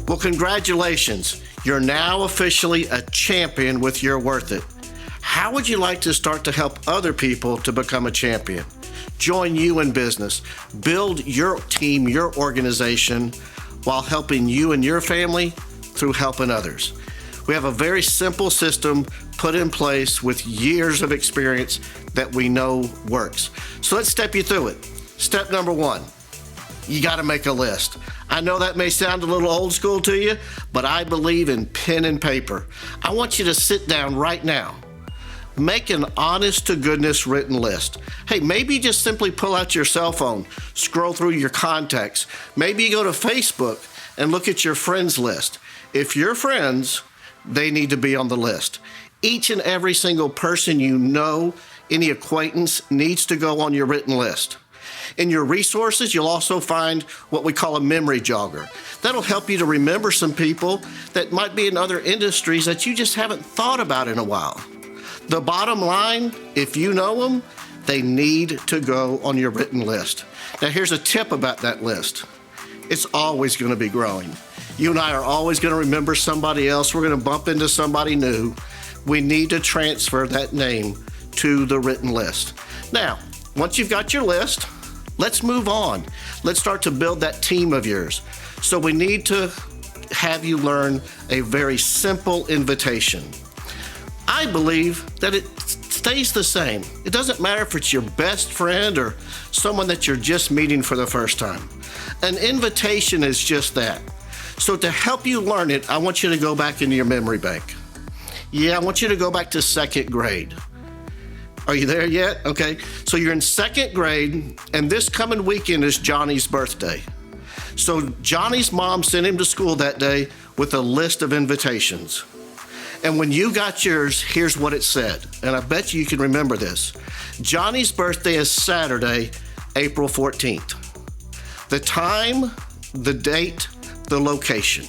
Well, congratulations. You're now officially a champion with You're Worth It. How would you like to start to help other people to become a champion? Join you in business. Build your team, your organization, while helping you and your family through helping others. We have a very simple system put in place with years of experience that we know works. So let's step you through it. Step number one, you got to make a list. I know that may sound a little old school to you, but I believe in pen and paper. I want you to sit down right now. Make an honest to goodness written list. Hey, maybe just simply pull out your cell phone, scroll through your contacts. Maybe you go to Facebook and look at your friends list. If you're friends, they need to be on the list. Each and every single person you know, any acquaintance, needs to go on your written list. In your resources, you'll also find what we call a memory jogger. That'll help you to remember some people that might be in other industries that you just haven't thought about in a while. The bottom line, if you know them, they need to go on your written list. Now, here's a tip about that list. It's always going to be growing. You and I are always going to remember somebody else. We're going to bump into somebody new. We need to transfer that name to the written list. Now, once you've got your list, let's move on. Let's start to build that team of yours. So we need to have you learn a very simple invitation. I believe that it stays the same. It doesn't matter if it's your best friend or someone that you're just meeting for the first time. An invitation is just that. So to help you learn it, I want you to go back into your memory bank. Yeah, I want you to go back to second grade. Are you there yet? Okay, so you're in second grade, and this coming weekend is Johnny's birthday. So Johnny's mom sent him to school that day with a list of invitations. And when you got yours, here's what it said. And I bet you can remember this. Johnny's birthday is Saturday, April 14th. The time, the date, the location.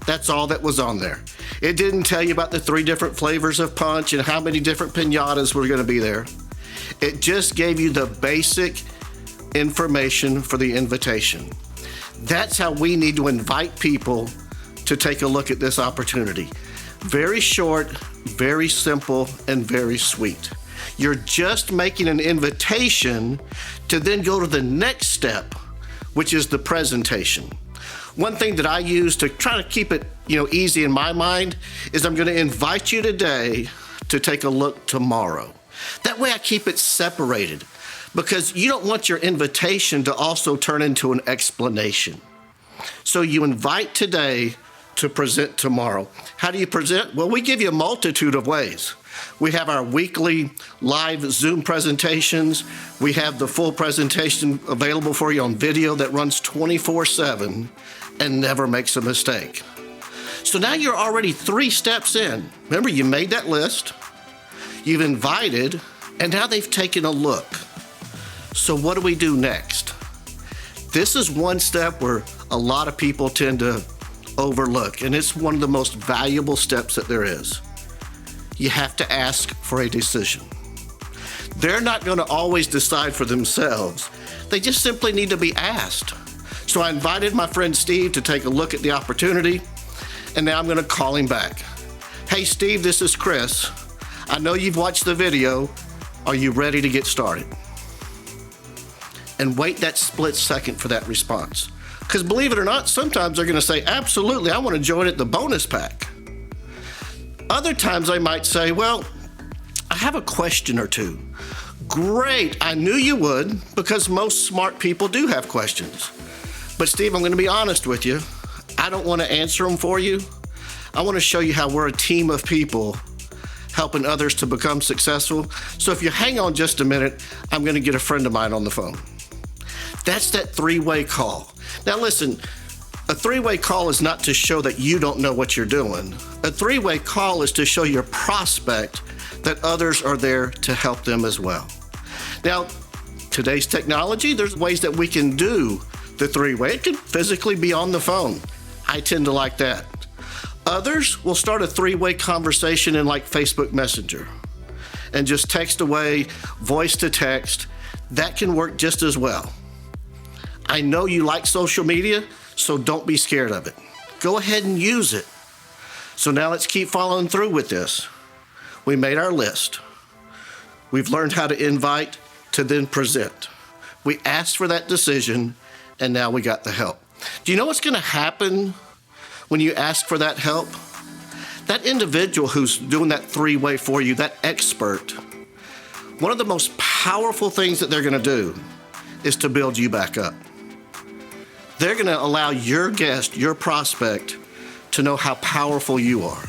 That's all that was on there. It didn't tell you about the 3 different flavors of punch and how many different piñatas were going to be there. It just gave you the basic information for the invitation. That's how we need to invite people to take a look at this opportunity. Very short, very simple, and very sweet. You're just making an invitation to then go to the next step, which is the presentation. One thing that I use to try to keep it, easy in my mind is I'm going to invite you today to take a look tomorrow. That way I keep it separated, because you don't want your invitation to also turn into an explanation. So you invite today to present tomorrow. How do you present? Well, we give you a multitude of ways. We have our weekly live Zoom presentations. We have the full presentation available for you on video that runs 24/7 and never makes a mistake. So now you're already 3 steps in. Remember, you made that list, you've invited, and now they've taken a look. So what do we do next? This is one step where a lot of people tend to overlook, and it's one of the most valuable steps that there is. You have to ask for a decision. They're not going to always decide for themselves. They just simply need to be asked. So I invited my friend Steve to take a look at the opportunity, and now I'm going to call him back. Hey Steve, this is Chris. I know you've watched the video. Are you ready to get started? And wait that split second for that response. Because believe it or not, sometimes they're going to say, absolutely, I want to join at the bonus pack. Other times they might say, well, I have a question or two. Great, I knew you would, because most smart people do have questions. But Steve, I'm going to be honest with you. I don't want to answer them for you. I want to show you how we're a team of people helping others to become successful. So if you hang on just a minute, I'm going to get a friend of mine on the phone. That's that 3-way call. Now listen, a 3-way call is not to show that you don't know what you're doing. A 3-way call is to show your prospect that others are there to help them as well. Now, today's technology, there's ways that we can do the 3-way. It can physically be on the phone. I tend to like that. Others will start a 3-way conversation in like Facebook Messenger and just text away, voice to text. That can work just as well. I know you like social media, so don't be scared of it. Go ahead and use it. So now let's keep following through with this. We made our list. We've learned how to invite to then present. We asked for that decision, and now we got the help. Do you know what's going to happen when you ask for that help? That individual who's doing that three-way for you, that expert, one of the most powerful things that they're going to do is to build you back up. They're going to allow your guest, your prospect, to know how powerful you are,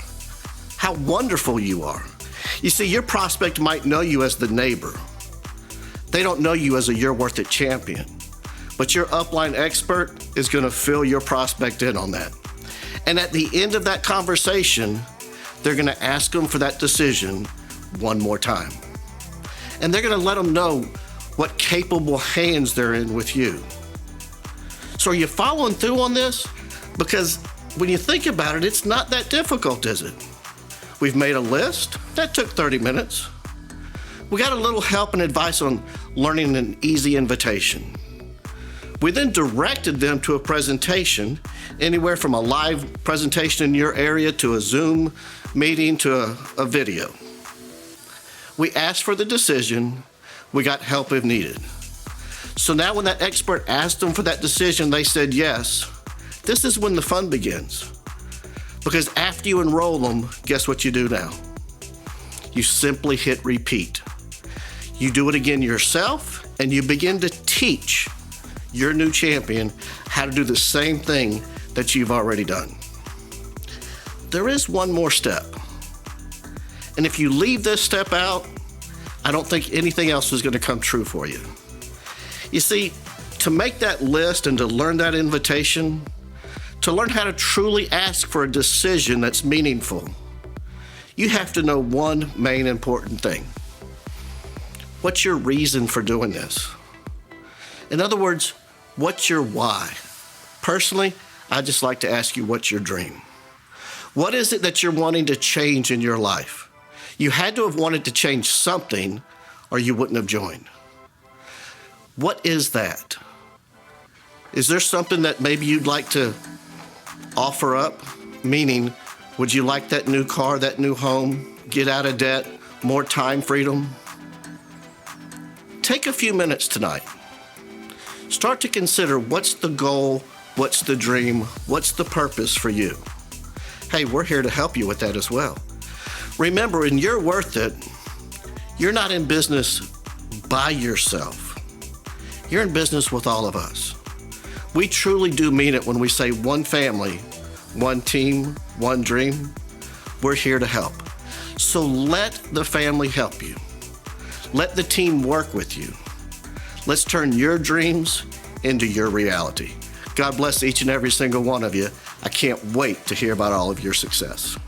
how wonderful you are. You see, your prospect might know you as the neighbor. They don't know you as a You're Worth It champion. But your upline expert is going to fill your prospect in on that. And at the end of that conversation, they're going to ask them for that decision one more time. And they're going to let them know what capable hands they're in with you. So are you following through on this? Because when you think about it, it's not that difficult, is it? We've made a list. That took 30 minutes. We got a little help and advice on learning an easy invitation. We then directed them to a presentation, anywhere from a live presentation in your area to a Zoom meeting to a video. We asked for the decision. We got help if needed. So now when that expert asked them for that decision, they said yes. This is when the fun begins. Because after you enroll them, guess what you do now? You simply hit repeat. You do it again yourself, and you begin to teach your new champion how to do the same thing that you've already done. There is one more step. And if you leave this step out, I don't think anything else is going to come true for you. You see, to make that list and to learn that invitation, to learn how to truly ask for a decision that's meaningful, you have to know one main important thing. What's your reason for doing this? In other words, what's your why? Personally, I just like to ask you, what's your dream? What is it that you're wanting to change in your life? You had to have wanted to change something, or you wouldn't have joined. What is that? Is there something that maybe you'd like to offer up? Meaning, would you like that new car, that new home, get out of debt, more time freedom? Take a few minutes tonight. Start to consider, what's the goal, what's the dream, what's the purpose for you? Hey, we're here to help you with that as well. Remember, in You're Worth It, you're not in business by yourself. You're in business with all of us. We truly do mean it when we say one family, one team, one dream. We're here to help. So let the family help you. Let the team work with you. Let's turn your dreams into your reality. God bless each and every single one of you. I can't wait to hear about all of your success.